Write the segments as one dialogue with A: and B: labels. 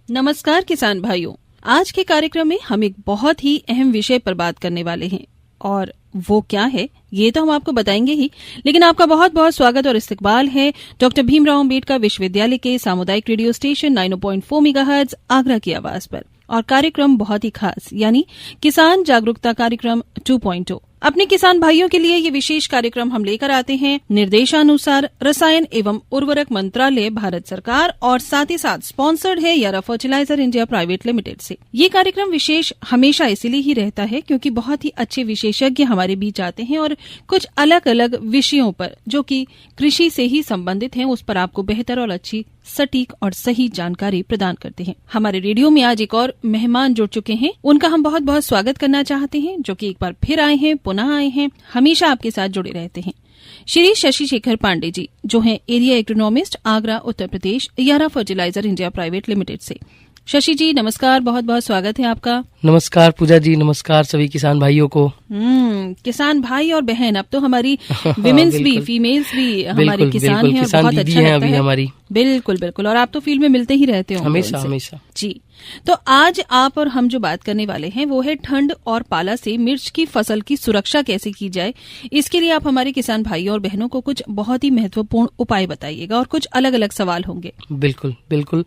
A: नमस्कार किसान भाइयों, आज के कार्यक्रम में हम एक बहुत ही अहम विषय पर बात करने वाले हैं और वो क्या है ये तो हम आपको बताएंगे ही, लेकिन आपका बहुत बहुत स्वागत और इस्तकबाल है डॉक्टर भीमराव अम्बेडकर विश्वविद्यालय के सामुदायिक रेडियो स्टेशन 90.4 मेगाहर्ट्ज आगरा की आवाज पर। और कार्यक्रम बहुत ही खास यानी किसान जागरूकता कार्यक्रम 2.0। अपने किसान भाइयों के लिए ये विशेष कार्यक्रम हम लेकर आते हैं निर्देशानुसार रसायन एवं उर्वरक मंत्रालय भारत सरकार और साथ ही साथ स्पॉन्सर्ड है यारा फर्टिलाइजर इंडिया प्राइवेट लिमिटेड से। ये कार्यक्रम विशेष हमेशा इसीलिए ही रहता है क्योंकि बहुत ही अच्छे विशेषज्ञ हमारे बीच आते हैं और कुछ अलग अलग विषयों पर जो कि कृषि से ही संबंधित हैं उस पर आपको बेहतर और अच्छी सटीक और सही जानकारी प्रदान करते हैं। हमारे रेडियो में आज एक और मेहमान जुड़ चुके हैं, उनका हम बहुत बहुत स्वागत करना चाहते हैं, जो कि एक बार फिर आए हैं, पुनः आए हैं, हमेशा आपके साथ जुड़े रहते हैं। श्री शशि शेखर पांडे जी जो हैं एरिया इकोनॉमिस्ट आगरा उत्तर प्रदेश यारा फर्टिलाइजर इंडिया प्राइवेट लिमिटेड से। शशि जी नमस्कार, बहुत बहुत स्वागत है आपका।
B: नमस्कार पूजा जी, नमस्कार सभी किसान भाइयों को।
A: किसान भाई और बहन, अब तो हमारी विमेन्स भी फीमेल्स भी हमारी किसान हैं और बहुत अच्छा लगता है हमारी। बिल्कुल बिल्कुल, और आप तो फील्ड में मिलते ही रहते हो
B: हमेशा हमेशा
A: जी। तो आज आप और हम जो बात करने वाले हैं वो है ठंड और पाला से मिर्च की फसल की सुरक्षा कैसे की जाए। इसके लिए आप हमारे किसान भाइयों और बहनों को कुछ बहुत ही महत्वपूर्ण उपाय बताइएगा और कुछ अलग अलग सवाल होंगे।
B: बिल्कुल बिल्कुल,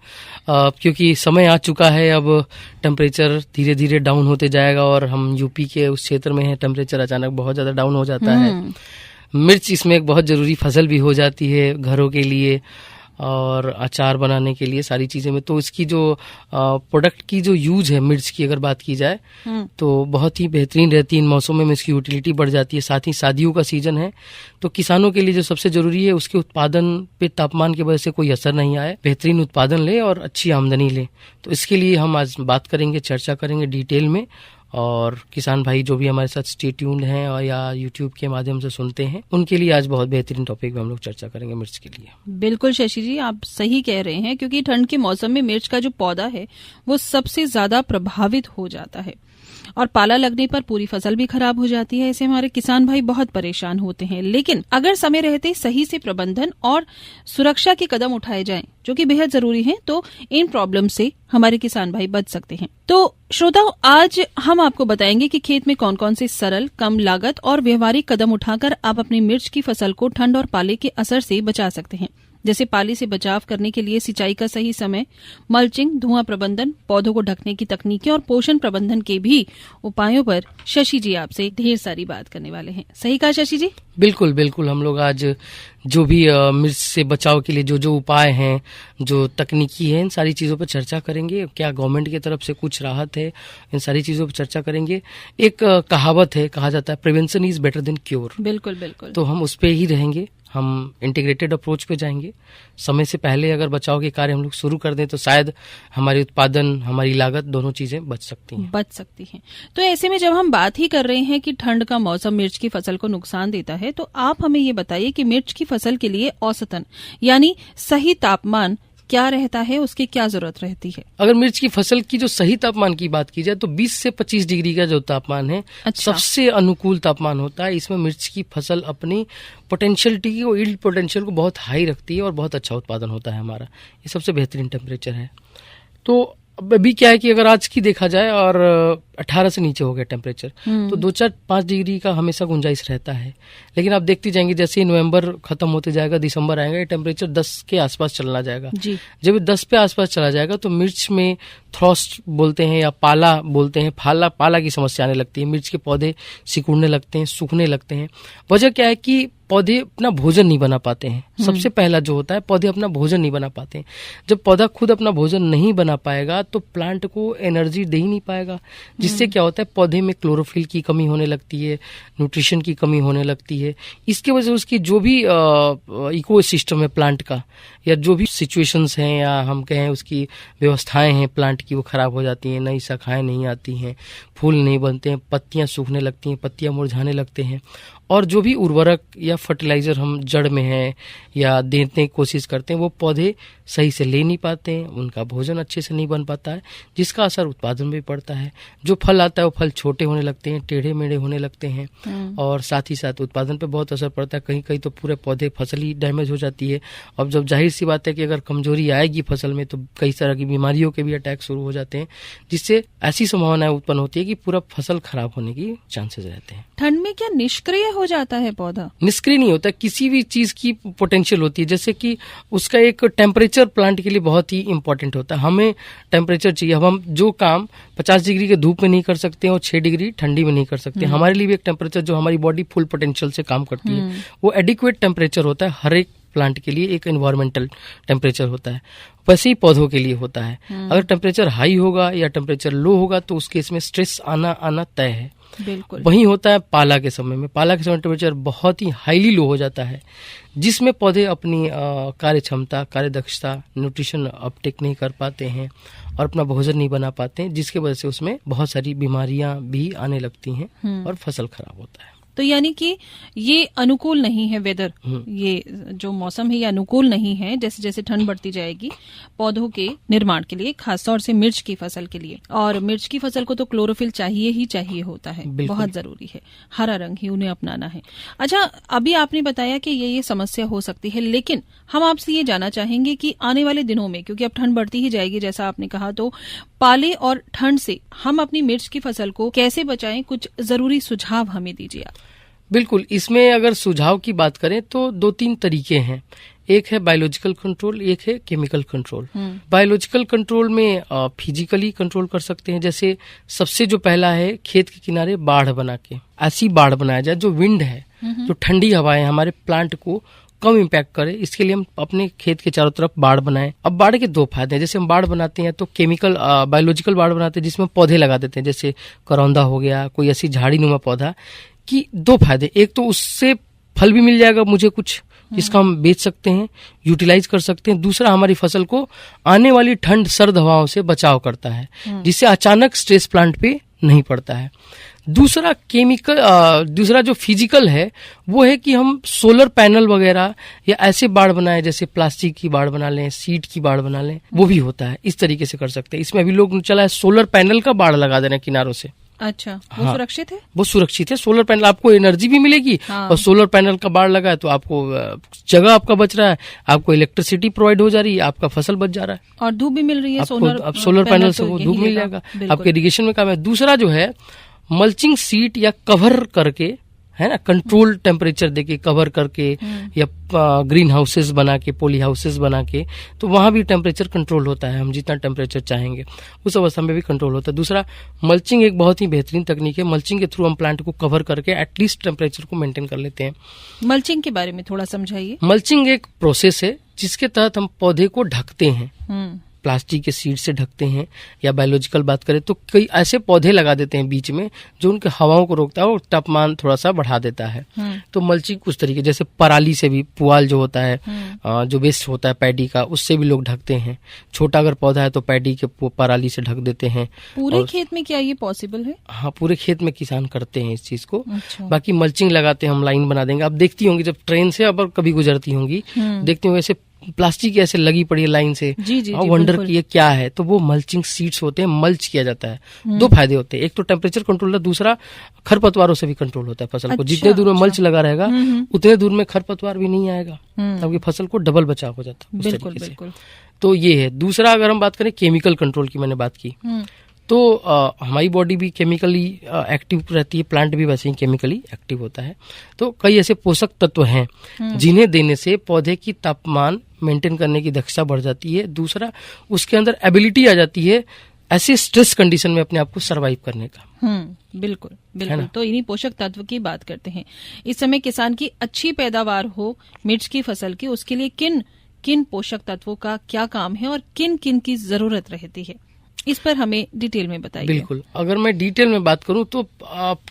B: क्योंकि समय आ चुका है, अब टेम्परेचर धीरे धीरे डाउन होते जाएगा और हम यूपी के उस क्षेत्र में है, टेम्परेचर अचानक बहुत ज्यादा डाउन हो जाता है। मिर्च इसमें एक बहुत जरूरी फसल भी हो जाती है घरों के लिए और अचार बनाने के लिए, सारी चीजें में। तो इसकी जो प्रोडक्ट की जो यूज है मिर्च की अगर बात की जाए तो बहुत ही बेहतरीन रहती है। इन मौसमों में इसकी यूटिलिटी बढ़ जाती है। साथ ही शादियों का सीजन है तो किसानों के लिए जो सबसे जरूरी है उसके उत्पादन पे तापमान की वजह से कोई असर नहीं आए, बेहतरीन उत्पादन ले और अच्छी आमदनी ले। तो इसके लिए हम आज बात करेंगे, चर्चा करेंगे डिटेल में। और किसान भाई जो भी हमारे साथ स्टे ट्यून्ड हैं और या यूट्यूब के माध्यम से सुनते हैं उनके लिए आज बहुत बेहतरीन टॉपिक में हम लोग चर्चा करेंगे मिर्च के लिए।
A: बिल्कुल शशि जी, आप सही कह रहे हैं क्योंकि ठंड के मौसम में मिर्च का जो पौधा है वो सबसे ज्यादा प्रभावित हो जाता है और पाला लगने पर पूरी फसल भी खराब हो जाती है। ऐसे हमारे किसान भाई बहुत परेशान होते हैं। लेकिन अगर समय रहते सही से प्रबंधन और सुरक्षा के कदम उठाए जाएं, जो कि बेहद जरूरी हैं, तो इन प्रॉब्लम से हमारे किसान भाई बच सकते हैं। तो श्रोताओं, आज हम आपको बताएंगे कि खेत में कौन कौन से सरल, कम लागत और व्यवहारिक कदम उठाकर आप अपनी मिर्च की फसल को ठंड और पाले के असर से बचा सकते हैं। जैसे पाले से बचाव करने के लिए सिंचाई का सही समय, मल्चिंग, धुआं प्रबंधन, पौधों को ढकने की तकनीकें और पोषण प्रबंधन के भी उपायों पर शशि जी आपसे ढेर सारी बात करने वाले हैं। सही कहा शशि जी?
B: बिल्कुल बिल्कुल, हम लोग आज जो भी मिर्च से बचाव के लिए जो जो उपाय हैं, जो तकनीकी है, इन सारी चीज़ों पर चर्चा करेंगे। क्या गवर्नमेंट की तरफ से कुछ राहत है, इन सारी चीज़ों पर चर्चा करेंगे। एक कहावत है, कहा जाता है prevention is better than cure.
A: बिल्कुल बिल्कुल,
B: तो हम उस पे ही रहेंगे। हम इंटीग्रेटेड अप्रोच पे जाएंगे। समय से पहले अगर बचाव के कार्य हम लोग शुरू कर दें तो शायद हमारी उत्पादन, हमारी लागत दोनों चीजें बच सकती हैं।
A: तो ऐसे में जब हम बात ही कर रहे हैं कि ठंड का मौसम मिर्च की फसल को नुकसान देता है, तो आप हमें ये बताइए कि मिर्च की फसल के लिए औसतन यानी सही तापमान क्या रहता है, उसकी क्या जरूरत रहती है?
B: अगर मिर्च की फसल की जो सही तापमान की बात की जाए तो 20 से 25 डिग्री का जो तापमान है सबसे अनुकूल तापमान होता है। इसमें मिर्च की फसल अपनी पोटेंशियलिटी और यील्ड पोटेंशियल को बहुत हाई रखती है और बहुत अच्छा उत्पादन होता है हमारा। ये सबसे बेहतरीन टेम्परेचर है। तो अभी क्या है कि अगर आज की देखा जाए और 18 से नीचे हो गया टेम्परेचर तो 2-4-5 डिग्री का हमेशा गुंजाइश रहता है। लेकिन आप देखती जाएंगे जैसे ही नवंबर खत्म होते जाएगा, दिसंबर आएगा, ये टेम्परेचर 10 के आसपास चलना जाएगा जी। जब 10 पे आसपास चला जाएगा तो मिर्च में थ्रॉस्ट बोलते हैं या पाला बोलते हैं, पाला की समस्या आने लगती है। मिर्च के पौधे सिकुड़ने लगते हैं, सूखने लगते हैं। वजह क्या है कि पौधे अपना भोजन नहीं बना पाते हैं। सबसे पहला जो होता है, पौधे अपना भोजन नहीं बना पाते हैं। जब पौधा खुद अपना भोजन नहीं बना पाएगा तो प्लांट को एनर्जी दे ही नहीं पाएगा, जिससे क्या होता है पौधे में क्लोरोफिल की कमी होने लगती है, न्यूट्रिशन की कमी होने लगती है। इसके वजह से उसकी जो भी इकोसिस्टम है प्लांट का, या जो भी सिचुएशंस हैं या हम कहें उसकी व्यवस्थाएं हैं प्लांट की, वो खराब हो जाती हैं। नई शाखाएं नहीं आती हैं, फूल नहीं बनते हैं, पत्तियां सूखने लगती हैं, पत्तियां मुरझाने लगते हैं। और जो भी उर्वरक या फर्टिलाइजर हम जड़ में है या देने की कोशिश करते हैं, वो पौधे सही से ले नहीं पाते हैं, उनका भोजन अच्छे से नहीं बन पाता है, जिसका असर उत्पादन में पड़ता है। जो फल आता है वो फल छोटे होने लगते हैं, टेढ़े मेढ़े होने लगते हैं, और साथ ही साथ उत्पादन पे बहुत असर पड़ता है। कहीं कहीं तो पूरे पौधे फसल ही डैमेज हो जाती है। अब जब जाहिर सी बात है कि अगर कमजोरी आएगी फसल में तो कई तरह की बीमारियों के भी अटैक शुरू हो जाते हैं, जिससे ऐसी संभावनाएं उत्पन्न होती है कि पूरा फसल खराब होने की चांसेस रहते हैं।
A: ठंड में क्या निष्क्रिय हो जाता है पौधा?
B: निष्क्रिय नहीं होता, किसी भी चीज की पोटेंशियल होती है। जैसे कि उसका एक टेम्परेचर प्लांट के लिए बहुत ही इंपॉर्टेंट होता है। हमें टेम्परेचर चाहिए। अब हम जो काम 50 डिग्री के धूप में नहीं कर सकते और 6 डिग्री ठंडी में नहीं कर सकते। हमारे लिए भी एक टेम्परेचर जो हमारी बॉडी फुल पोटेंशियल से काम करती है, वो एडिक्वेट टेम्परेचर होता है। हर एक प्लांट के लिए एक एनवायरमेंटल टेम्परेचर होता है, वैसे ही पौधों के लिए होता है। अगर टेम्परेचर हाई होगा या टेम्परेचर लो होगा तो उस केस में स्ट्रेस आना तय है।
A: बिल्कुल
B: वही होता है पाला के समय में। पाला के समय टेम्परेचर बहुत ही हाईली लो हो जाता है, जिसमें पौधे अपनी कार्य क्षमता, कार्य दक्षता, न्यूट्रिशन अपटेक नहीं कर पाते हैं और अपना भोजन नहीं बना पाते हैं, जिसके वजह से उसमें बहुत सारी बीमारियां भी आने लगती हैं और फसल खराब होता है।
A: तो यानी कि ये अनुकूल नहीं है वेदर, ये जो मौसम है ये अनुकूल नहीं है। जैसे जैसे ठंड बढ़ती जाएगी पौधों के निर्माण के लिए, खासतौर से मिर्च की फसल के लिए, और मिर्च की फसल को तो क्लोरोफिल चाहिए ही चाहिए होता है, बहुत जरूरी है। हरा रंग ही उन्हें अपनाना है। अच्छा, अभी आपने बताया कि ये समस्या हो सकती है, लेकिन हम आपसे ये जानना चाहेंगे कि आने वाले दिनों में, क्योंकि अब ठंड बढ़ती ही जाएगी जैसा आपने कहा, तो पाले और ठंड से हम अपनी मिर्च की फसल को कैसे बचाएं? कुछ जरूरी सुझाव हमें दीजिए आप।
B: बिल्कुल, इसमें अगर सुझाव की बात करें तो 2-3 तरीके हैं। एक है बायोलॉजिकल कंट्रोल, एक है केमिकल कंट्रोल। बायोलॉजिकल कंट्रोल में फिजिकली कंट्रोल कर सकते हैं। जैसे सबसे जो पहला है, खेत के किनारे बाढ़ बना के, ऐसी बाढ़ बनाया जाए जो विंड है, जो ठंडी हवाएं हमारे प्लांट को कम इम्पैक्ट करे। इसके लिए हम अपने खेत के चारों तरफ बाढ़ बनाएं। अब बाढ़ के 2 फायदे हैं। जैसे हम बाढ़ बनाते हैं तो केमिकल बायोलॉजिकल बाढ़ बनाते हैं जिसमें पौधे लगा देते हैं, जैसे करौंदा हो गया, कोई ऐसी झाड़ी नुमा पौधा, कि 2 फायदे। एक तो उससे फल भी मिल जाएगा मुझे कुछ, जिसका हम बेच सकते हैं, यूटिलाइज कर सकते हैं। दूसरा, हमारी फसल को आने वाली ठंड सर्द हवाओं से बचाव करता है, जिससे अचानक स्ट्रेस प्लांट पे नहीं पड़ता है। दूसरा दूसरा जो फिजिकल है वो है कि हम सोलर पैनल वगैरह या ऐसे बाड़ बनाए, जैसे प्लास्टिक की बाड़ बना लें, सीट की बाड़ बना लें, वो भी होता है। इस तरीके से कर सकते हैं। इसमें अभी लोग चला है सोलर पैनल का बाड़ लगा देना किनारों से।
A: अच्छा, वो सुरक्षित है?
B: वो सुरक्षित है। सोलर पैनल, आपको एनर्जी भी मिलेगी, और सोलर पैनल का बाड़ लगा है तो आपको जगह आपका बच रहा है, आपको इलेक्ट्रिसिटी प्रोवाइड हो जा रही है, आपका फसल बच जा रहा है,
A: और धूप भी मिल रही है।
B: अब सोलर पैनल से वो धूप मिल जाएगा, आपके इरिगेशन में काम है। दूसरा जो है, मल्चिंग सीट या कवर करके, है ना, कंट्रोल टेम्परेचर देके कवर करके, या ग्रीन हाउसेस बना के, पॉली हाउसेस बना के, तो वहां भी टेम्परेचर कंट्रोल होता है। हम जितना टेम्परेचर चाहेंगे उस अवस्था में भी कंट्रोल होता है। दूसरा, मल्चिंग एक बहुत ही बेहतरीन तकनीक है। मल्चिंग के थ्रू हम प्लांट को कवर करके एटलीस्ट टेम्परेचर को मेंटेन कर लेते हैं।
A: मल्चिंग के बारे में थोड़ा समझाइए।
B: मल्चिंग एक प्रोसेस है जिसके तहत हम पौधे को ढकते हैं, प्लास्टिक के सीड से ढकते हैं, या बायोलॉजिकल बात करें तो कई ऐसे पौधे लगा देते हैं बीच में जो उनके हवाओं को रोकता है और तापमान थोड़ा सा बढ़ा देता है। तो मल्चिंग कुछ तरीके, जैसे पराली से भी, पुआल जो होता है, जो वेस्ट होता है पैडी का, उससे भी लोग ढकते हैं। छोटा अगर पौधा है तो पैडी के पराली से ढक देते हैं।
A: पूरे खेत में क्या ये पॉसिबल है?
B: हाँ, पूरे खेत में किसान करते हैं इस चीज को। अच्छा। बाकी मल्चिंग लगाते हैं हम, लाइन बना देंगे। आप देखती होंगी जब ट्रेन से अब कभी गुजरती होंगी, देखती होंगे ऐसे प्लास्टिक ऐसे लगी पड़ी है लाइन से, वंडर की ये क्या है, तो वो मल्चिंग सीड्स होते हैं, मल्च किया जाता है। 2 फायदे होते हैं, एक तो टेम्परेचर कंट्रोल है, दूसरा खरपतवारों से भी कंट्रोल होता है फसल को। जितने दूर में मल्च लगा रहेगा उतने दूर में खरपतवार भी नहीं आएगा, तब फसल को डबल बचाव हो जाता है। बिल्कुल। तो ये है। दूसरा, अगर हम बात करें केमिकल कंट्रोल की, मैंने बात की, तो हमारी बॉडी भी केमिकली एक्टिव रहती है, प्लांट भी वैसे ही केमिकली एक्टिव होता है। तो कई ऐसे पोषक तत्व हैं जिन्हें देने से पौधे की तापमान मेंटेन करने की दक्षता बढ़ जाती है। दूसरा, उसके अंदर एबिलिटी आ जाती है ऐसे स्ट्रेस कंडीशन में अपने आप को सर्वाइव करने का।
A: बिल्कुल। तो इन्हीं पोषक तत्व की बात करते हैं। इस समय किसान की अच्छी पैदावार हो मिर्च की फसल की, उसके लिए किन किन पोषक तत्वों का क्या काम है और किन किन की जरूरत रहती है, इस पर हमें डिटेल में बताइए।
B: बिल्कुल, अगर मैं डिटेल में बात करूं तो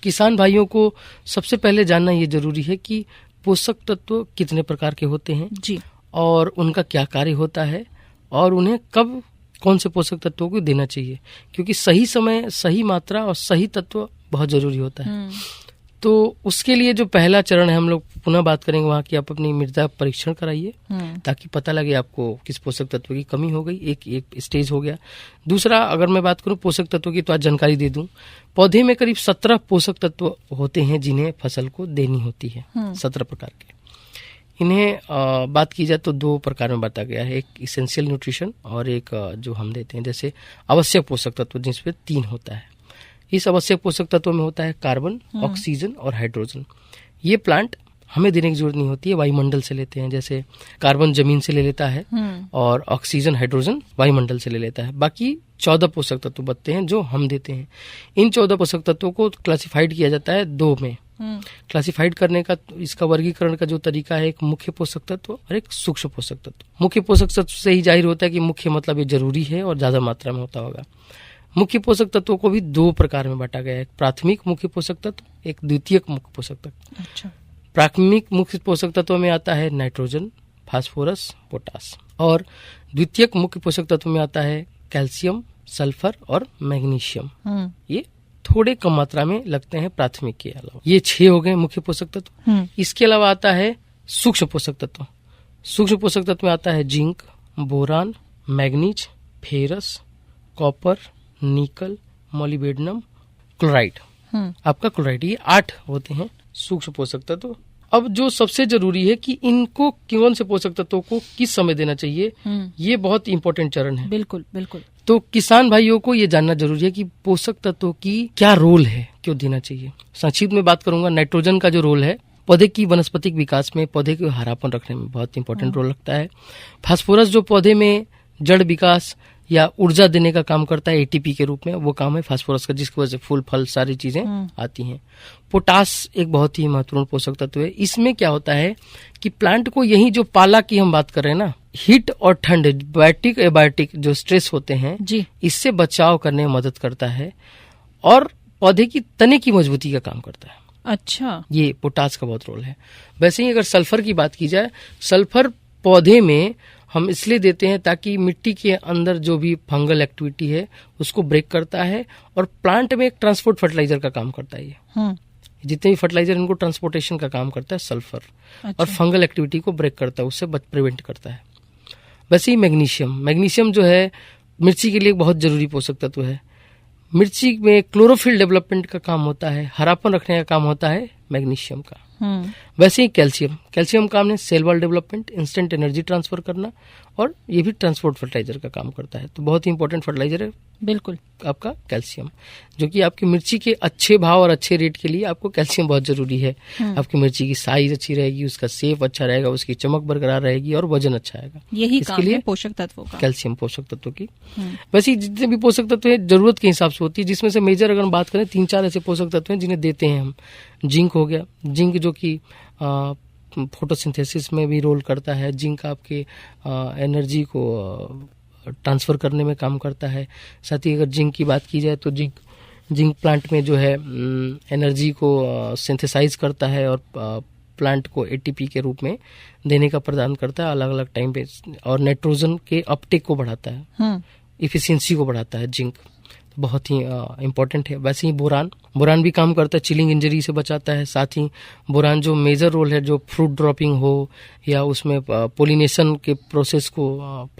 B: किसान भाइयों को सबसे पहले जानना ये जरूरी है कि पोषक तत्व कितने प्रकार के होते हैं जी, और उनका क्या कार्य होता है, और उन्हें कब कौन से पोषक तत्वों को देना चाहिए, क्योंकि सही समय, सही मात्रा और सही तत्व बहुत जरूरी होता है। तो उसके लिए जो पहला चरण है, हम लोग पुनः बात करेंगे वहाँ की, आप अपनी मृदा परीक्षण कराइए ताकि पता लगे आपको किस पोषक तत्व की कमी हो गई। एक स्टेज हो गया। दूसरा, अगर मैं बात करूँ पोषक तत्वों की, तो आज जानकारी दे दूं, पौधे में करीब 17 पोषक तत्व होते हैं जिन्हें फसल को देनी होती है, 17 प्रकार के। इन्हें बात की जाए तो 2 प्रकार में बांटा गया है, एक इसेंशियल न्यूट्रिशन और एक जो हम देते हैं जैसे आवश्यक पोषक तत्व, जिसमें 3 होता है। इस आवश्यक पोषक तत्वों में होता है कार्बन, ऑक्सीजन और हाइड्रोजन। ये प्लांट हमें देने की जरूरत नहीं होती है, वायुमंडल से लेते हैं। जैसे कार्बन जमीन से ले लेता है और ऑक्सीजन, हाइड्रोजन वायुमंडल से ले लेता है। बाकी 14 पोषक तत्व बचते हैं जो हम देते हैं। इन 14 पोषक तत्वों को क्लासिफाइड किया जाता है 2 में। क्लासिफाइड करने का, इसका वर्गीकरण का जो तरीका है, एक मुख्य पोषक तत्व और एक सूक्ष्म पोषक तत्व। मुख्य पोषक तत्व से ही जाहिर होता है कि मुख्य मतलब ये जरूरी है और ज्यादा मात्रा में होता होगा। मुख्य पोषक तत्वों को भी 2 प्रकार में बांटा गया है, एक प्राथमिक मुख्य पोषक तत्व, एक द्वितीयक मुख्य पोषक तत्व।
A: अच्छा।
B: प्राथमिक मुख्य पोषक तत्व में आता है नाइट्रोजन, फास्फोरस, पोटास, और द्वितीयक मुख्य पोषक तत्व में आता है कैल्शियम, सल्फर और मैग्नीशियम। ये थोड़े कम मात्रा में लगते हैं प्राथमिक के अलावा। ये 6 हो गए मुख्य पोषक तत्व। इसके अलावा आता है सूक्ष्म पोषक तत्व। सूक्ष्म पोषक तत्व में आता है zinc, boron, manganese, ferrous, copper, निकल, मोलिब्डेनम, क्लोराइड। आपका क्लोराइड, ये 8 होते हैं सूक्ष्म पोषक तत्व। अब जो सबसे जरूरी है कि इनको कौन से पोषक तत्वों को किस समय देना चाहिए, ये बहुत इंपॉर्टेंट चरण है।
A: बिल्कुल बिल्कुल।
B: तो किसान भाइयों को ये जानना जरूरी है कि पोषक तत्वों की क्या रोल है, क्यों देना चाहिए। संक्षिप्त में बात करूंगा। नाइट्रोजन का जो रोल है पौधे की वनस्पतिक विकास में, पौधे को हरापन रखने में बहुत इंपॉर्टेंट रोल लगता है। फास्फोरस जो पौधे में जड़ विकास या ऊर्जा देने का काम करता है एटीपी के रूप में, वो काम है फास्फोरस का, जिसकी वजह से फूल फल सारी चीजें आती हैं। पोटास एक बहुत ही महत्वपूर्ण पोषक तत्व है। इसमें क्या होता है कि प्लांट को यही जो पाला की हम बात कर रहे हैं ना, हीट और ठंड, बायोटिक एबायोटिक जो स्ट्रेस होते हैं जी, इससे बचाव करने में मदद करता है और पौधे की तने की मजबूती का काम करता है।
A: अच्छा,
B: ये पोटास का बहुत रोल है। वैसे ही अगर सल्फर की बात की जाए, सल्फर पौधे में हम इसलिए देते हैं ताकि मिट्टी के अंदर जो भी फंगल एक्टिविटी है उसको ब्रेक करता है और प्लांट में एक ट्रांसपोर्ट फर्टिलाइजर का काम करता है। ये जितने भी फर्टिलाइजर इनको ट्रांसपोर्टेशन का काम करता है सल्फर। अच्छा। और फंगल एक्टिविटी को ब्रेक करता है, उससे प्रिवेंट करता है। वैसे ही मैग्नीशियम जो है मिर्ची के लिए बहुत जरूरी पोषक तत्व है। मिर्ची में क्लोरोफिल डेवलपमेंट का काम होता है, हरापन रखने का काम होता है मैग्नीशियम का। वैसे ही कैल्शियम काम है cell wall development, instant energy transfer करना, और ये भी ट्रांसपोर्ट फर्टिलाइजर का काम करता है। तो बहुत ही इंपॉर्टेंट फर्टिलाइजर है बिल्कुल आपका कैल्शियम, जो कि आपकी मिर्ची के अच्छे भाव और अच्छे रेट के लिए आपको कैल्शियम बहुत जरूरी है। आपकी मिर्ची की साइज अच्छी रहेगी, उसका शेप अच्छा रहेगा, उसकी चमक बरकरार रहेगी और वजन अच्छा आएगा।
A: यही इसके लिए पोषक तत्वों का,
B: कैल्शियम पोषक तत्वों की। वैसे जितने भी पोषक तत्व है जरूरत के हिसाब से होती है, जिसमें से मेजर अगर हम बात करें 3-4 ऐसे पोषक तत्व हैं जिन्हें देते हैं हम। जिंक हो गया, जिंक जो कि फोटोसिंथेसिस में भी रोल करता है। जिंक आपके एनर्जी को ट्रांसफर करने में काम करता है। साथ ही अगर जिंक की बात की जाए तो जिंक प्लांट में जो है एनर्जी को सिंथेसाइज करता है और प्लांट को एटीपी के रूप में देने का प्रदान करता है अलग अलग टाइम पे, और नाइट्रोजन के अपटेक को बढ़ाता है, इफिशियंसी को बढ़ाता है जिंक, बहुत ही इम्पोर्टेंट है। वैसे ही बोरान भी काम करता है, चिलिंग इंजरी से बचाता है। साथ ही बोरान जो मेजर रोल है, जो फ्रूट ड्रॉपिंग हो या उसमें पोलिनेशन के प्रोसेस को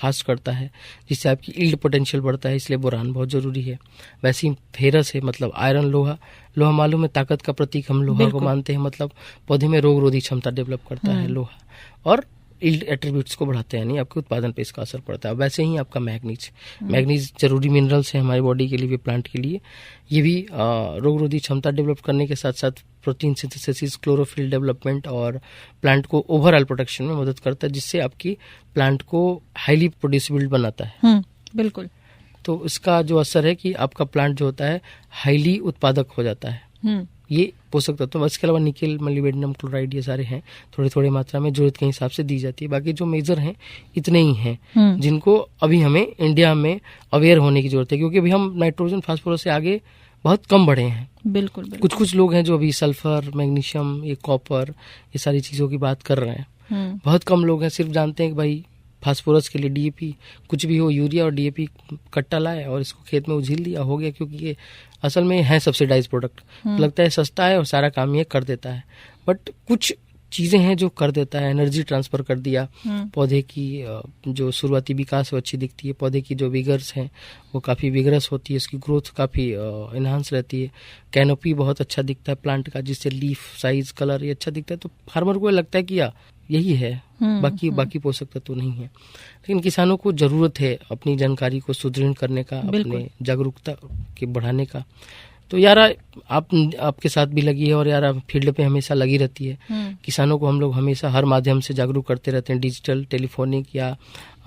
B: फास्ट करता है, जिससे आपकी ईल्ड पोटेंशियल बढ़ता है, इसलिए बोरान बहुत जरूरी है। वैसे ही फेरस है, मतलब आयरन, लोहा मालूम है ताकत का प्रतीक, हम लोहा को मानते हैं, मतलब पौधे में रोग रोधी क्षमता डेवलप करता है लोहा, और ईल्ड एट्रीब्यूट्स को बढ़ाते हैं, यानी आपके उत्पादन पे इसका असर पड़ता है। वैसे ही आपका मैग्नीज जरूरी मिनरल्स है हमारी बॉडी के लिए भी, प्लांट के लिए। ये भी रोग रोधी क्षमता डेवलप करने के साथ साथ प्रोटीन सिंथेसिस, क्लोरोफिल डेवलपमेंट और प्लांट को ओवरऑल प्रोटेक्शन में मदद करता है, जिससे आपकी प्लांट को हाईली प्रोड्यूसिबल बनाता है।
A: बिल्कुल। तो
B: इसका जो असर है कि आपका प्लांट जो होता है हाईली उत्पादक हो जाता है। ये पोषक तत्व, इसके अलावा निकेल, मोलिब्डेनम, क्लोराइड, ये सारे हैं, थोड़ी थोड़ी मात्रा में जरूरत के हिसाब से दी जाती है। बाकी जो मेजर हैं इतने ही हैं जिनको अभी हमें इंडिया में अवेयर होने की जरूरत है, क्योंकि अभी हम नाइट्रोजन फास्फोरस से आगे बहुत कम बढ़े हैं। बिल्कुल। कुछ लोग हैं जो अभी सल्फर, मैग्नीशियम, ये कॉपर, ये सारी चीजों की बात कर रहे हैं। बहुत कम लोग हैं सिर्फ जानते हैं कि भाई फास्फोरस के लिए डीएपी, कुछ भी हो, यूरिया और डीएपी कट्टा लाए और इसको खेत में उझिल दिया, हो गया। क्योंकि ये असल में है सब्सिडाइज प्रोडक्ट, लगता है सस्ता है और सारा काम ये कर देता है, बट कुछ चीजें हैं जो कर देता है। एनर्जी ट्रांसफर कर दिया, पौधे की जो शुरुआती विकास है वो अच्छी दिखती है, पौधे की जो विगर्स हैं वो काफ़ी विगरस होती है, उसकी ग्रोथ काफ़ी इन्हांस रहती है, कैनोपी बहुत अच्छा दिखता है प्लांट का, जिससे लीफ साइज कलर ये अच्छा दिखता है। तो फार्मर को लगता है कि यही है, बाकी पोषक तत्व तो नहीं है। लेकिन किसानों को जरूरत है अपनी जानकारी को सुदृढ़ करने का, अपने जागरूकता के बढ़ाने का। तो यारा आपके साथ भी लगी है और यारा फील्ड पे हमेशा लगी रहती है। किसानों को हम लोग हमेशा हर माध्यम से जागरूक करते रहते हैं, डिजिटल, टेलीफोनिक या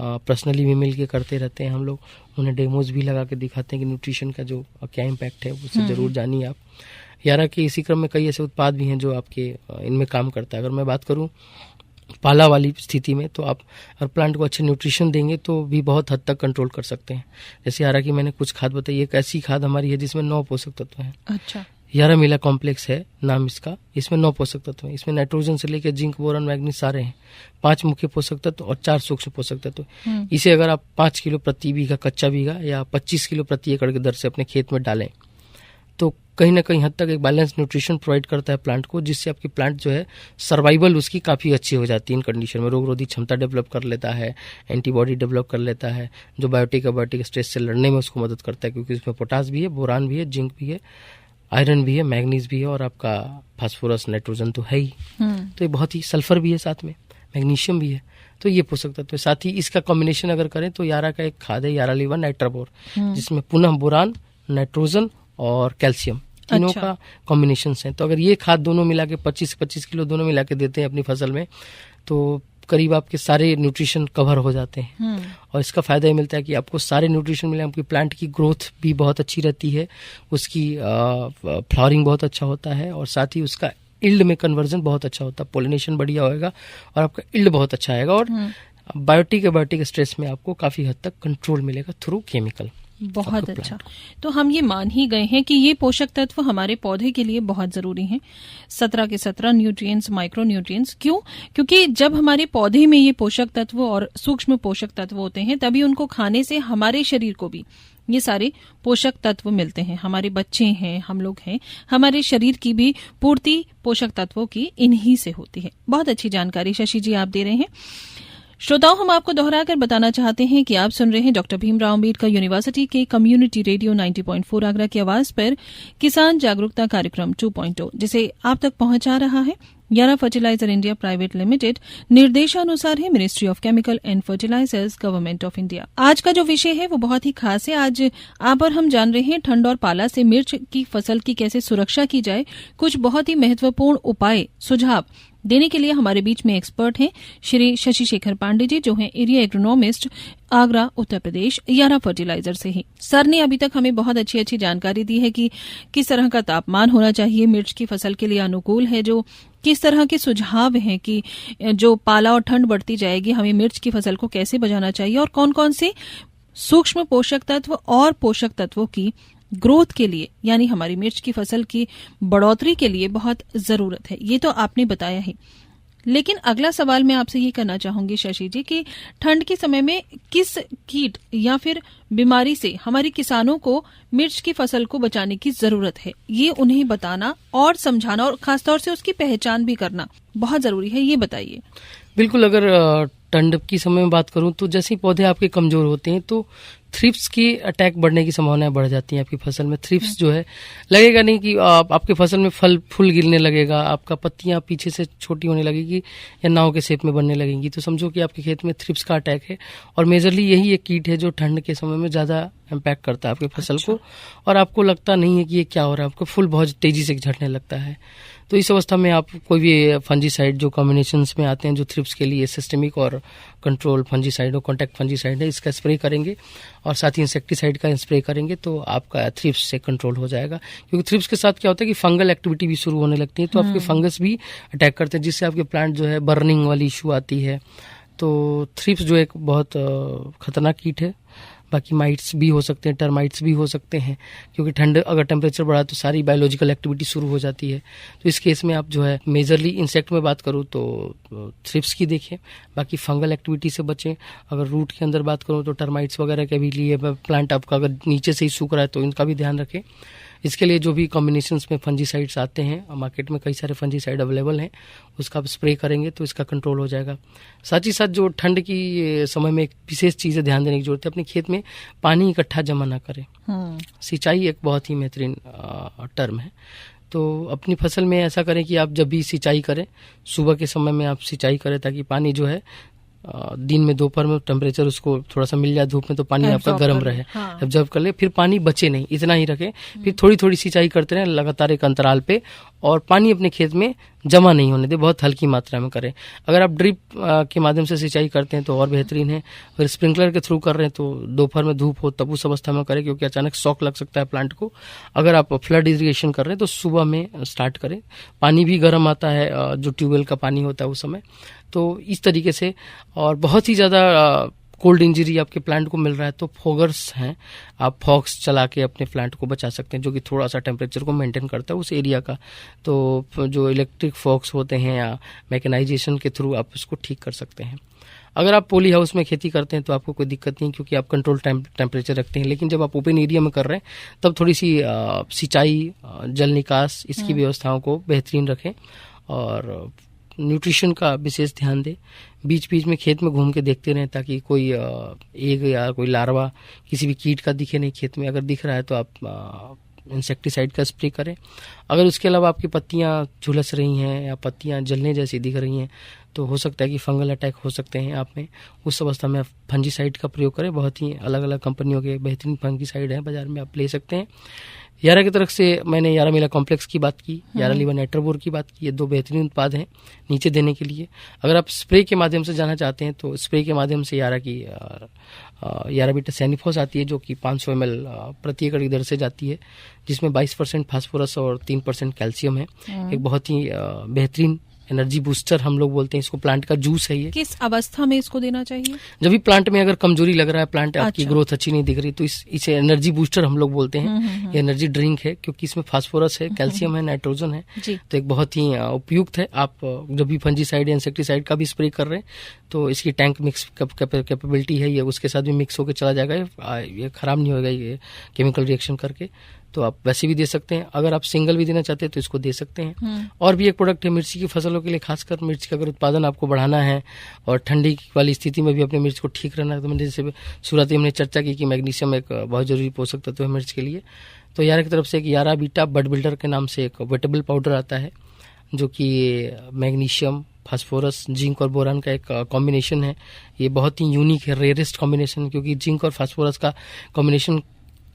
B: पर्सनली भी मिल के करते रहते हैं हम लोग। उन्हें डेमोज भी लगा के दिखाते हैं कि न्यूट्रिशन का जो क्या इम्पैक्ट है उससे जरूर जानिए आप। यारा के इसी क्रम में कई ऐसे उत्पाद भी हैं जो आपके इनमें काम करता है। अगर मैं बात करूँ पाला वाली स्थिति में, तो आप अगर प्लांट को अच्छे न्यूट्रिशन देंगे तो भी बहुत हद तक कंट्रोल कर सकते हैं। जैसे यारा की मैंने कुछ खाद बताई, एक ऐसी खाद हमारी है जिसमें 9 पोषक तत्व हैं।
A: अच्छा,
B: यारा मिला कॉम्प्लेक्स है नाम इसका। इसमें 9 पोषक तत्व हैं। इसमें नाइट्रोजन से लेकर जिंक, बोरॉन, मैग्नीज सारे हैं। 5 मुख्य पोषक तत्व और 4 सूक्ष्म पोषक तत्व। इसे अगर आप 5 किलो प्रति बीघा कच्चा बीघा या 25 किलो प्रति एकड़ की दर से अपने खेत में डालें तो कहीं ना कहीं हद तक एक बैलेंस न्यूट्रिशन प्रोवाइड करता है प्लांट को, जिससे आपकी प्लांट जो है सर्वाइवल उसकी काफ़ी अच्छी हो जाती है इन कंडीशन में। रोग रोधी क्षमता डेवलप कर लेता है, एंटीबॉडी डेवलप कर लेता है, जो बायोटिक स्ट्रेस से लड़ने में उसको मदद करता है, क्योंकि इसमें पोटास भी है, बोरान भी है, जिंक भी है, आयरन भी है, मैग्नीज भी है और आपका फास्फोरस, नाइट्रोजन तो है ही। तो ये बहुत ही, सल्फर भी है साथ में, मैग्नीशियम भी है। तो ये पोषक तत्व है। साथ ही इसका कॉम्बिनेशन अगर करें तो यारा का एक खाद है यारा लीवर नाइट्राबोर, जिसमें पुनः बोरान, नाइट्रोजन और कैल्शियम तीनों का कॉम्बिनेशन है। तो अगर ये खाद दोनों मिला के 25 किलो दोनों मिला के देते हैं अपनी फसल में, तो करीब आपके सारे न्यूट्रिशन कवर हो जाते हैं। और इसका फायदा ये मिलता है कि आपको सारे न्यूट्रिशन मिले, आपकी प्लांट की ग्रोथ भी बहुत अच्छी रहती है, उसकी फ्लावरिंग बहुत अच्छा होता है और साथ ही उसका इल्ड में कन्वर्जन बहुत अच्छा होता है, पोलिनेशन बढ़िया होएगा और आपका इल्ड बहुत अच्छा आएगा और बायोटिक स्ट्रेस में आपको काफी हद तक कंट्रोल मिलेगा थ्रू केमिकल।
A: बहुत अच्छा। तो हम ये मान ही गए हैं कि ये पोषक तत्व हमारे पौधे के लिए बहुत जरूरी हैं। 17 के 17 न्यूट्रिएंट्स, माइक्रो न्यूट्रिएंट्स। क्यों? क्योंकि जब हमारे पौधे में ये पोषक तत्व और सूक्ष्म पोषक तत्व होते हैं तभी उनको खाने से हमारे शरीर को भी ये सारे पोषक तत्व मिलते हैं। हमारे बच्चे हैं, हम लोग हैं, हमारे शरीर की भी पूर्ति पोषक तत्वों की इन्हीं से होती है। बहुत अच्छी जानकारी शशि जी आप दे रहे हैं। श्रोताओं, हम आपको दोहराकर बताना चाहते हैं कि आप सुन रहे हैं डॉक्टर भीमराव अम्बेडकर यूनिवर्सिटी के कम्युनिटी रेडियो 90.4 आगरा की आवाज पर किसान जागरूकता कार्यक्रम 2.0, जिसे आप तक पहुंचा रहा है यारा फर्टिलाइजर इंडिया प्राइवेट लिमिटेड। निर्देशानुसार है ministry of chemical and fertilisers, government of India. आज का जो विषय है वो बहुत ही खास है। आज आप और हम जान रहे हैं ठंड और पाला से मिर्च की फसल की कैसे सुरक्षा की जाए। कुछ बहुत ही महत्वपूर्ण उपाय, सुझाव देने के लिए हमारे बीच में एक्सपर्ट हैं श्री शशि शेखर पांडे जी, जो हैं एरिया एग्रोनॉमिस्ट, आगरा, उत्तर प्रदेश, यारा फर्टिलाइजर से ही। सर ने अभी तक हमें बहुत अच्छी जानकारी दी है कि किस तरह का तापमान होना चाहिए मिर्च की फसल के लिए अनुकूल है, जो किस तरह के सुझाव हैं कि जो पाला और ठंड बढ़ती जाएगी हमें मिर्च की फसल को कैसे बचाना चाहिए और कौन कौन से सूक्ष्म पोषक तत्व और पोषक तत्वों की ग्रोथ के लिए, यानी हमारी मिर्च की फसल की बढ़ोतरी के लिए बहुत जरूरत है। ये तो आपने बताया ही, लेकिन अगला सवाल मैं आपसे ये करना चाहूंगी शशि जी कि ठंड के समय में किस कीट या फिर बीमारी से हमारे किसानों को मिर्च की फसल को बचाने की जरूरत है, ये उन्हें बताना और समझाना और खासतौर से उसकी पहचान भी करना बहुत जरूरी है। ये बताइए।
B: बिल्कुल, अगर ठंड की समय में बात करूं तो जैसे ही पौधे आपके कमजोर होते हैं तो थ्रिप्स की अटैक बढ़ने की संभावनाएं बढ़ जाती हैं आपकी फसल में। थ्रिप्स जो है, लगेगा नहीं कि आपके फसल में फूल गिरने लगेगा, आपका पत्तियां पीछे से छोटी होने लगेगी या नाव के शेप में बनने लगेंगी, तो समझो कि आपके खेत में थ्रिप्स का अटैक है। और मेजरली यही एक कीट है जो ठंड के समय में ज्यादा इम्पैक्ट करता है आपकी फसल को और आपको लगता नहीं है कि ये क्या हो रहा है, आपको फूल बहुत तेजी से झड़ने लगता है। तो इस अवस्था में आप कोई भी फंजीसाइड जो कॉम्बिनेशंस में आते हैं जो थ्रिप्स के लिए सिस्टेमिक और कंट्रोल फंजीसाइड और कॉन्टैक्ट फंजीसाइड है, इसका स्प्रे करेंगे और साथ ही इंसेक्टिसाइड का स्प्रे करेंगे तो आपका थ्रिप्स से कंट्रोल हो जाएगा। क्योंकि थ्रिप्स के साथ क्या होता है कि फंगल एक्टिविटी भी शुरू होने लगती है, तो आपके फंगस भी अटैक करते हैं, जिससे आपके प्लांट जो है बर्निंग वाली इशू आती है। तो थ्रिप्स जो एक बहुत खतरनाक कीट है, बाकी माइट्स भी हो सकते हैं, टर्माइट्स भी हो सकते हैं, क्योंकि ठंड अगर टेम्परेचर बढ़ा तो सारी बायोलॉजिकल एक्टिविटी शुरू हो जाती है। तो इस केस में आप जो है मेजरली इंसेक्ट में बात करूँ तो थ्रिप्स की देखें, बाकी फंगल एक्टिविटी से बचें। अगर रूट के अंदर बात करूँ तो टर्माइट्स वगैरह के भी लिए प्लांट आपका अगर नीचे से ही सूख रहा है तो इनका भी ध्यान रखें। इसके लिए जो भी कॉम्बिनेशंस में फंजीसाइड्स आते हैं, मार्केट में कई सारे फंजीसाइड अवेलेबल हैं, उसका आप स्प्रे करेंगे तो इसका कंट्रोल हो जाएगा। साथ ही साथ जो ठंड की समय में एक विशेष चीज़ें ध्यान देने की जरूरत है, अपने खेत में पानी इकट्ठा जमा ना करें। सिंचाई एक बहुत ही बेहतरीन टर्म है। तो अपनी फसल में ऐसा करें कि आप जब भी सिंचाई करें, सुबह के समय में आप सिंचाई करें, ताकि पानी जो है दिन में दोपहर में टेम्परेचर उसको थोड़ा सा मिल जाए धूप में, तो पानी आपका गर्म रहे, ऑब्जर्व कर ले, फिर पानी बचे नहीं, इतना ही रखें। फिर थोड़ी थोड़ी सिंचाई करते रहें लगातार एक अंतराल पे, और पानी अपने खेत में जमा नहीं होने दे, बहुत हल्की मात्रा में करें। अगर आप ड्रिप के माध्यम से सिंचाई करते हैं तो और बेहतरीन है। अगर स्प्रिंकलर के थ्रू कर रहे हैं तो दोपहर में धूप हो तब उस अवस्था में करें, क्योंकि अचानक शॉक लग सकता है प्लांट को। अगर आप फ्लड इरिगेशन कर रहे हैं तो सुबह में स्टार्ट करें, पानी भी गर्म आता है, जो ट्यूबवेल का पानी होता है उस समय। तो इस तरीके से, और बहुत ही ज़्यादा कोल्ड इंजरी आपके प्लांट को मिल रहा है तो फोगर्स हैं, आप फॉक्स चला के अपने प्लांट को बचा सकते हैं, जो कि थोड़ा सा टेम्परेचर को मेंटेन करता है उस एरिया का। तो जो इलेक्ट्रिक फॉक्स होते हैं या मैकेनाइजेशन के थ्रू आप उसको ठीक कर सकते हैं। अगर आप पॉली हाउस में खेती करते हैं तो आपको कोई दिक्कत नहीं, क्योंकि आप कंट्रोल टेम्परेचर रखते हैं। लेकिन जब आप ओपन एरिया में कर रहे हैं तब थोड़ी सी सिंचाई, जल निकास, इसकी व्यवस्थाओं को बेहतरीन रखें, और न्यूट्रिशन का विशेष ध्यान दें। बीच बीच में खेत में घूम के देखते रहें, ताकि कोई एग या कोई लार्वा किसी भी कीट का दिखे नहीं खेत में। अगर दिख रहा है तो आप इंसेक्टिसाइड का स्प्रे करें। अगर उसके अलावा आपकी पत्तियां झुलस रही हैं या पत्तियां जलने जैसी दिख रही हैं तो हो सकता है कि फंगल अटैक हो सकते हैं आप में। उस अवस्था में आप फंजीसाइड का प्रयोग करें। बहुत ही अलग अलग कंपनियों के बेहतरीन फंजीसाइड हैं, बाजार में आप ले सकते हैं। यारा की तरफ से मैंने यारा मिला कॉम्प्लेक्स की बात की, यारा लीवा नेट्रोबोर की बात की। ये दो बेहतरीन उत्पाद हैं नीचे देने के लिए। अगर आप स्प्रे के माध्यम से जाना चाहते हैं तो स्प्रे के माध्यम से यारा की यारा बीटा सैनिफोस आती है, जो कि 500 ml प्रति एकड़ की दर से जाती है, जिसमें 22% फास्फोरस और 3% कैल्शियम है। एक बहुत ही बेहतरीन एनर्जी बूस्टर हम लोग बोलते हैं इसको, प्लांट का जूस है ये।
A: किस अवस्था में इसको देना चाहिए? जब
B: भी प्लांट में अगर कमजोरी लग रहा है, प्लांट आपकी ग्रोथ अच्छी नहीं दिख रही, तो इसे एनर्जी बूस्टर हम लोग बोलते हैं। ये एनर्जी ड्रिंक है, क्योंकि इसमें फास्फोरस है, कैल्शियम है, नाइट्रोजन है, तो एक बहुत ही उपयुक्त है। आप जब भी फंजीसाइड या इंसेक्टिसाइड का भी स्प्रे कर रहे हैं तो इसकी टैंक मिक्स कैपेबिलिटी है, ये उसके साथ भी मिक्स होकर चला जाएगा, ये खराब नहीं होगा ये केमिकल रिएक्शन करके। तो आप वैसे भी दे सकते हैं। अगर आप सिंगल भी देना चाहते हैं तो इसको दे सकते हैं। और भी एक प्रोडक्ट है मिर्ची की फसलों के लिए, खासकर मिर्च का अगर उत्पादन आपको बढ़ाना है और ठंडी वाली स्थिति में भी अपने मिर्च को ठीक रहना है, तो मैंने जैसे शुरुआत में हमने चर्चा की कि मैग्नीशियम एक बहुत जरूरी पोषक तत्व है मिर्च के लिए। तो यारा की तरफ से एक यारा बीटा बड बिल्डर के नाम से एक वेटेबल पाउडर आता है, जो कि मैग्नीशियम, फास्फोरस, जिंक और बोरान का एक कॉम्बिनेशन है। ये बहुत ही यूनिक है, रेयरेस्ट कॉम्बिनेशन, क्योंकि जिंक और फास्फोरस का कॉम्बिनेशन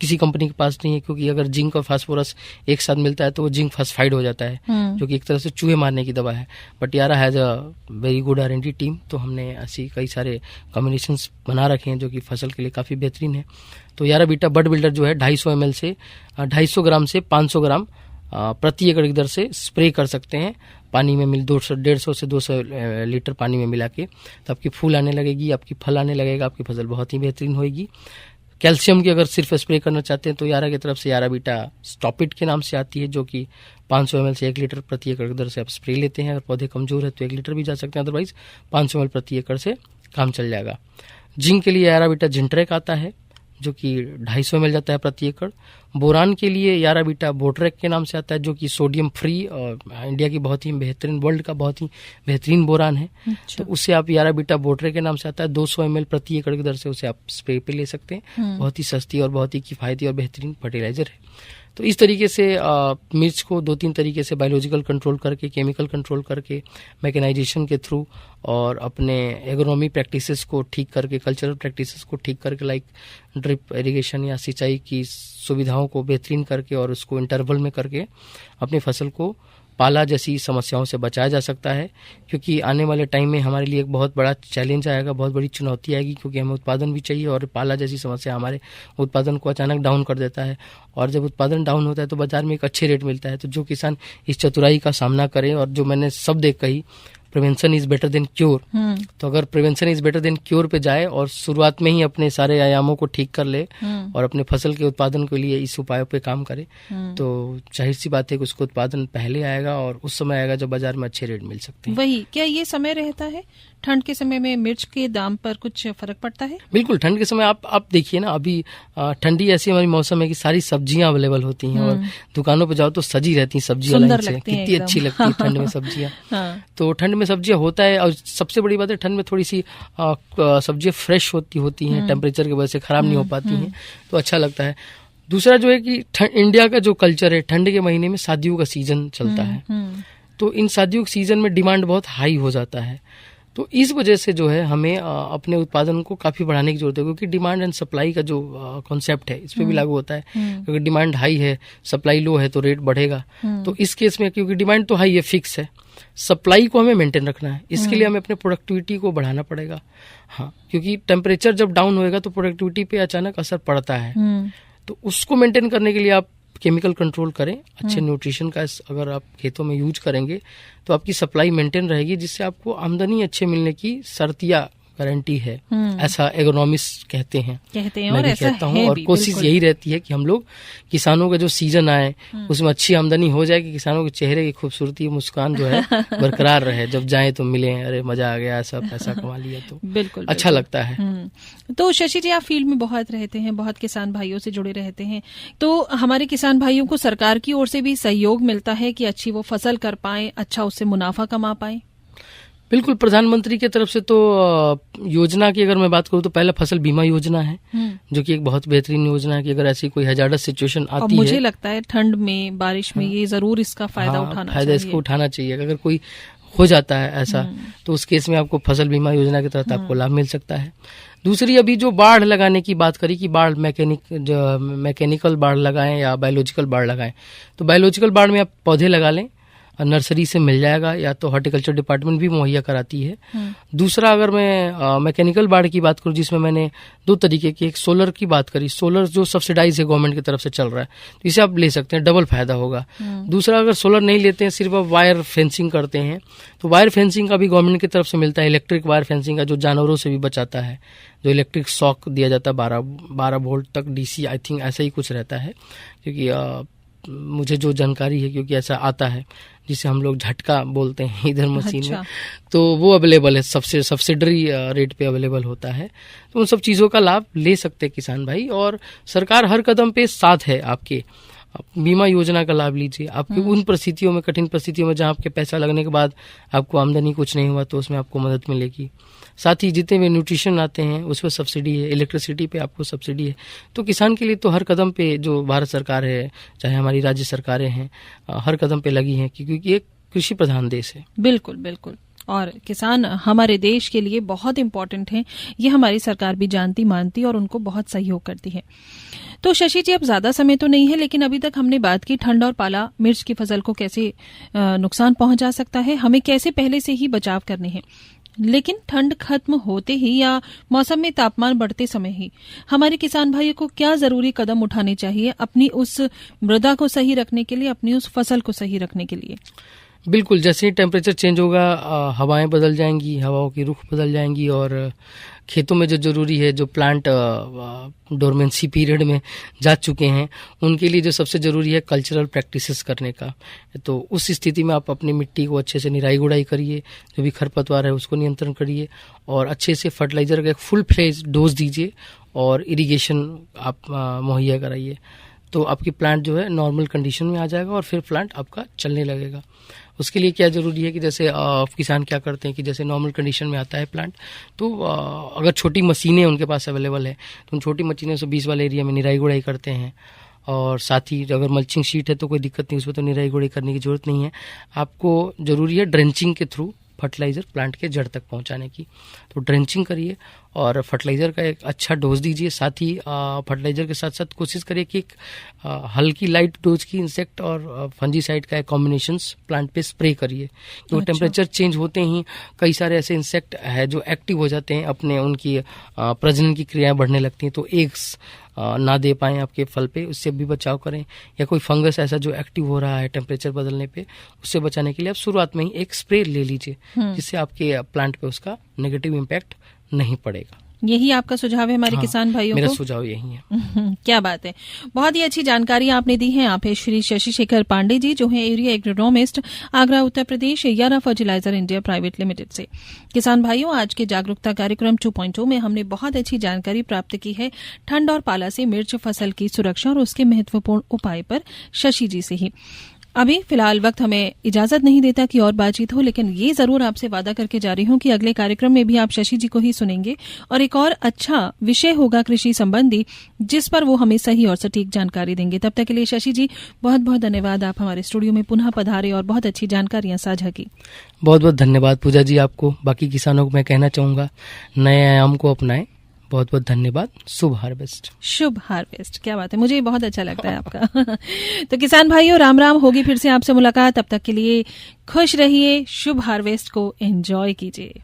B: किसी कंपनी के पास नहीं है। क्योंकि अगर जिंक और फास्फोरस एक साथ मिलता है तो वो जिंक फॉस्फाइड हो जाता है, जो कि एक तरह से चूहे मारने की दवा है। बट यारा has a very good R&D team, तो हमने ऐसी कई सारे कॉम्बिनेशंस बना रखे हैं जो कि फसल के लिए काफ़ी बेहतरीन है। तो यारा बीटा बड बिल्डर जो है 250 ml से 250 ग्राम से 500 ग्राम प्रति एकड़ की दर से स्प्रे कर सकते हैं पानी में 150 से 200 लीटर पानी में मिला के। तो आपकी फूल आने लगेगी, आपकी फल आने लगेगा, आपकी फसल बहुत ही बेहतरीन होगी। कैल्शियम की अगर सिर्फ स्प्रे करना चाहते हैं तो यारा की तरफ से यारा बीटा स्टॉपिट के नाम से आती है, जो कि 500 ml से 1 लीटर प्रति एकड़ की दर से आप स्प्रे लेते हैं। अगर पौधे कमजोर है तो 1 लीटर भी जा सकते हैं, अदरवाइज 500 ml प्रति एकड़ से काम चल जाएगा। जिंक के लिए यारा बीटा जिंट्रेक आता है, जो कि 250 ml जाता है प्रति एकड़। बोरान के लिए यारा बीटा बोट्रेक के नाम से आता है, जो कि सोडियम फ्री और इंडिया की बहुत ही बेहतरीन, वर्ल्ड का बहुत ही बेहतरीन बोरान है। तो उससे आप यारा बीटा बोट्रेक के नाम से आता है, 200 ml प्रति एकड़ की दर से उसे आप स्प्रे पे ले सकते हैं। बहुत ही सस्ती और बहुत ही किफायती और बेहतरीन फर्टिलाइजर है। तो इस तरीके से मिर्च को 2-3 तरीके से बायोलॉजिकल कंट्रोल करके, केमिकल कंट्रोल करके, मैकेनाइजेशन के थ्रू और अपने एग्रोनॉमी प्रैक्टिसेस को ठीक करके, कल्चरल प्रैक्टिसेस को ठीक करके, लाइक ड्रिप इरिगेशन या सिंचाई की सुविधाओं को बेहतरीन करके और उसको इंटरवल में करके अपनी फसल को पाला जैसी समस्याओं से बचाया जा सकता है। क्योंकि आने वाले टाइम में हमारे लिए एक बहुत बड़ा चैलेंज आएगा, बहुत बड़ी चुनौती आएगी, क्योंकि हमें उत्पादन भी चाहिए और पाला जैसी समस्या हमारे उत्पादन को अचानक डाउन कर देता है। और जब उत्पादन डाउन होता है तो बाजार में एक अच्छे रेट मिलता है। तो जो किसान इस चतुराई का सामना करें, और जो मैंने शब्द एक कही prevention is better than cure. तो अगर prevention is better than cure पे जाए और शुरुआत में ही अपने सारे आयामों को ठीक कर ले और अपने फसल के उत्पादन के लिए इस उपायों पे काम करे, तो जाहिर सी बात है कि उसको उत्पादन पहले आएगा और उस समय आएगा जब बाजार में अच्छे रेट मिल सकते हैं।
A: वही, क्या ये समय रहता है ठंड के समय में मिर्च के दाम पर कुछ फर्क पड़ता है?
B: बिल्कुल, ठंड के समय आप देखिए ना, अभी ठंडी ऐसी हमारी मौसम है कि सारी सब्जियां अवेलेबल होती हैं और दुकानों पे जाओ तो सजी रहती हैं सब्जियां, लाइन से कितनी अच्छी लगती है ठंड में सब्जियां। तो ठंड में सब्जियां होता है और सबसे बड़ी बात है ठंड में थोड़ी सी सब्जियां फ्रेश होती हैं, टेम्परेचर की वजह से खराब नहीं हो पाती हैं, तो अच्छा लगता है। दूसरा जो है कि इंडिया का जो कल्चर है, ठंड के महीने में शादियों का सीजन चलता है, तो इन शादियों के सीजन में डिमांड बहुत हाई हो जाता है। तो इस वजह से जो है हमें अपने उत्पादन को काफी बढ़ाने की जरूरत है, क्योंकि डिमांड एंड सप्लाई का जो कॉन्सेप्ट है इस पे भी लागू होता है। क्योंकि डिमांड हाई है, सप्लाई लो है, तो रेट बढ़ेगा। तो इस केस में क्योंकि डिमांड तो हाई है, फिक्स है, सप्लाई को हमें मेंटेन रखना है, इसके लिए हमें अपने प्रोडक्टिविटी को बढ़ाना पड़ेगा। हाँ, क्योंकि टेम्परेचर जब डाउन होएगा तो प्रोडक्टिविटी पे अचानक असर पड़ता है, तो उसको मेंटेन करने के लिए आप केमिकल कंट्रोल करें, अच्छे न्यूट्रिशन का अगर आप खेतों में यूज करेंगे तो आपकी सप्लाई मेंटेन रहेगी, जिससे आपको आमदनी अच्छे मिलने की शर्तिया गारंटी है। ऐसा एग्रोनॉमिस्ट कहते हैं
A: मैं
B: और
A: भी
B: कहता हूँ, और कोशिश यही रहती है कि हम लोग किसानों का जो सीजन आए उसमें अच्छी आमदनी हो जाए, कि किसानों के चेहरे की खूबसूरती, मुस्कान जो है बरकरार रहे, जब जाए तो मिले अरे मजा आ गया, ऐसा पैसा कमा लिया, तो
A: बिल्कुल
B: अच्छा लगता है।
A: तो शशि जी, आप फील्ड में बहुत रहते हैं, बहुत किसान भाइयों से जुड़े रहते हैं, तो हमारे किसान भाइयों को सरकार की ओर से भी सहयोग मिलता है कि अच्छी वो फसल कर पाए, अच्छा उससे मुनाफा कमा पाए?
B: बिल्कुल, प्रधानमंत्री की तरफ से तो योजना की अगर मैं बात करूँ तो पहला फसल बीमा योजना है, जो कि एक बहुत बेहतरीन योजना है कि अगर ऐसी कोई हैजार्डस सिचुएशन आती है,
A: मुझे लगता है ठंड में, बारिश में ये जरूर इसका फायदा उठाना चाहिए।
B: इसको उठाना चाहिए। अगर कोई हो जाता है ऐसा, तो उस केस में आपको फसल बीमा योजना के तहत आपको लाभ मिल सकता है। दूसरी, अभी जो बाढ़ लगाने की बात करी कि बाढ़ मैकेनिकल बाढ़ लगाएं या बायोलॉजिकल बाढ़ लगाएं, तो बायोलॉजिकल बाढ़ में आप पौधे लगा लें, नर्सरी से मिल जाएगा, या तो हॉर्टिकल्चर डिपार्टमेंट भी मुहैया कराती है। दूसरा, अगर मैं मैकेनिकल बाढ़ की बात करूं, जिसमें मैंने दो तरीके की, एक सोलर की बात करी, सोलर जो सब्सिडाइज है गवर्नमेंट की तरफ से चल रहा है, तो इसे आप ले सकते हैं, डबल फायदा होगा। दूसरा, अगर सोलर नहीं लेते हैं, सिर्फ आप वायर फेंसिंग करते हैं, तो वायर फेंसिंग का भी गवर्नमेंट की तरफ से मिलता है, इलेक्ट्रिक वायर फेंसिंग का, जो जानवरों से भी बचाता है, जो इलेक्ट्रिक शॉक दिया जाता है 12 वोल्ट तक डीसी, आई थिंक ऐसा ही कुछ रहता है, क्योंकि मुझे जो जानकारी है, क्योंकि ऐसा आता है जिसे हम लोग झटका बोलते हैं इधर मशीन में, तो वो अवेलेबल है, सब्सिडरी रेट पे अवेलेबल होता है। तो उन सब चीज़ों का लाभ ले सकते हैं किसान भाई, और सरकार हर कदम पे साथ है आपके। बीमा योजना का लाभ लीजिए, आपकी उन परिस्थितियों में, कठिन परिस्थितियों में जहाँ आपके पैसा लगने के बाद आपको आमदनी कुछ नहीं हुआ, तो उसमें आपको मदद मिलेगी। साथ ही जितने भी न्यूट्रिशन आते हैं उस पर सब्सिडी है, इलेक्ट्रिसिटी पे आपको सब्सिडी है। तो किसान के लिए तो हर कदम पे जो भारत सरकार है, चाहे हमारी राज्य सरकारें हैं, हर कदम पे लगी हैं, क्योंकि ये कृषि प्रधान देश है।
A: बिल्कुल बिल्कुल, और किसान हमारे देश के लिए बहुत इम्पोर्टेंट हैं, ये हमारी सरकार भी जानती मानती और उनको बहुत सहयोग करती है। तो शशि जी, अब ज्यादा समय तो नहीं है, लेकिन अभी तक हमने बात की ठंड और पाला मिर्च की फसल को कैसे नुकसान पहुंचा सकता है, हमें कैसे पहले से ही बचाव करने हैं। लेकिन ठंड खत्म होते ही या मौसम में तापमान बढ़ते समय ही हमारे किसान भाइयों को क्या जरूरी कदम उठाने चाहिए अपनी उस मृदा को सही रखने के लिए, अपनी उस फसल को सही रखने के लिए?
B: बिल्कुल, जैसे ही टेम्परेचर चेंज होगा, हवाएं बदल जाएंगी, हवाओं की रुख बदल जाएंगी, और खेतों में जो जरूरी है, जो प्लांट डोरमेंसी पीरियड में जा चुके हैं, उनके लिए जो सबसे जरूरी है कल्चरल प्रैक्टिसेस करने का। तो उस स्थिति में आप अपनी मिट्टी को अच्छे से निराई गुड़ाई करिए, जो भी खरपतवार है उसको नियंत्रण करिए, और अच्छे से फर्टिलाइजर का एक फुल फ्लेज डोज दीजिए, और इरिगेशन आप मुहैया कराइए। तो आपकी प्लांट जो है नॉर्मल कंडीशन में आ जाएगा, और फिर प्लांट आपका चलने लगेगा। उसके लिए क्या जरूरी है कि जैसे किसान क्या करते हैं कि जैसे नॉर्मल कंडीशन में आता है प्लांट, तो अगर छोटी मशीनें उनके पास अवेलेबल है, तो उन छोटी मशीनों से 20 वाले एरिया में निराई गुड़ाई करते हैं। और साथ ही अगर मल्चिंग शीट है तो कोई दिक्कत नहीं, उसमें तो निराई गुड़ाई करने की जरूरत नहीं है। आपको जरूरी है ड्रेंचिंग के थ्रू फर्टिलाइजर प्लांट के जड़ तक पहुंचाने की। तो ड्रेंचिंग करिए और फर्टिलाइजर का एक अच्छा डोज दीजिए। साथ ही फर्टिलाइजर के साथ साथ कोशिश करिए कि एक हल्की लाइट डोज की इंसेक्ट और फंजीसाइड का एक कॉम्बिनेशन प्लांट पे स्प्रे करिए। तो टेम्परेचर चेंज होते ही कई सारे ऐसे इंसेक्ट है जो एक्टिव हो जाते हैं, अपने उनकी प्रजनन की क्रियाएं बढ़ने लगती हैं। तो एग्स ना दे पाए आपके फल पे, उससे भी बचाव करें। या कोई फंगस ऐसा जो एक्टिव हो रहा है टेम्परेचर बदलने पे, उससे बचाने के लिए आप शुरुआत में ही एक स्प्रे ले लीजिए, जिससे आपके प्लांट पे उसका नेगेटिव इम्पैक्ट नहीं पड़ेगा।
A: यही आपका सुझाव है हमारे किसान भाइयों को?
B: मेरा सुझाव यही है।
A: क्या बात है, बहुत ही अच्छी जानकारी आपने दी है। आप है श्री शशि शेखर पांडे जी, जो है एरिया एग्रोनॉमिस्ट, आगरा उत्तर प्रदेश, यारा फर्टिलाइजर इंडिया प्राइवेट लिमिटेड से। किसान भाइयों, आज के जागरूकता कार्यक्रम 2.0 में हमने बहुत अच्छी जानकारी प्राप्त की है ठंड और पाला से मिर्च फसल की सुरक्षा और उसके महत्वपूर्ण उपाय पर शशि जी से ही। अभी फिलहाल वक्त हमें इजाजत नहीं देता कि और बातचीत हो, लेकिन ये जरूर आपसे वादा करके जा रही हूं कि अगले कार्यक्रम में भी आप शशि जी को ही सुनेंगे और एक और अच्छा विषय होगा कृषि संबंधी, जिस पर वो हमें सही और सटीक जानकारी देंगे। तब तक के लिए शशि जी बहुत बहुत धन्यवाद, आप हमारे स्टूडियो में पुनः पधारे और बहुत अच्छी जानकारियां साझा की।
B: बहुत बहुत धन्यवाद पूजा जी आपको। बाकी किसानों को मैं कहना चाहूंगा, नए आयाम को अपनाएं। बहुत बहुत धन्यवाद। शुभ हार्वेस्ट।
A: शुभ हार्वेस्ट, क्या बात है, मुझे बहुत अच्छा लगता है आपका। तो किसान भाइयों, राम राम, होगी फिर से आपसे मुलाकात। तब तक के लिए खुश रहिए, शुभ हार्वेस्ट को एंजॉय कीजिए।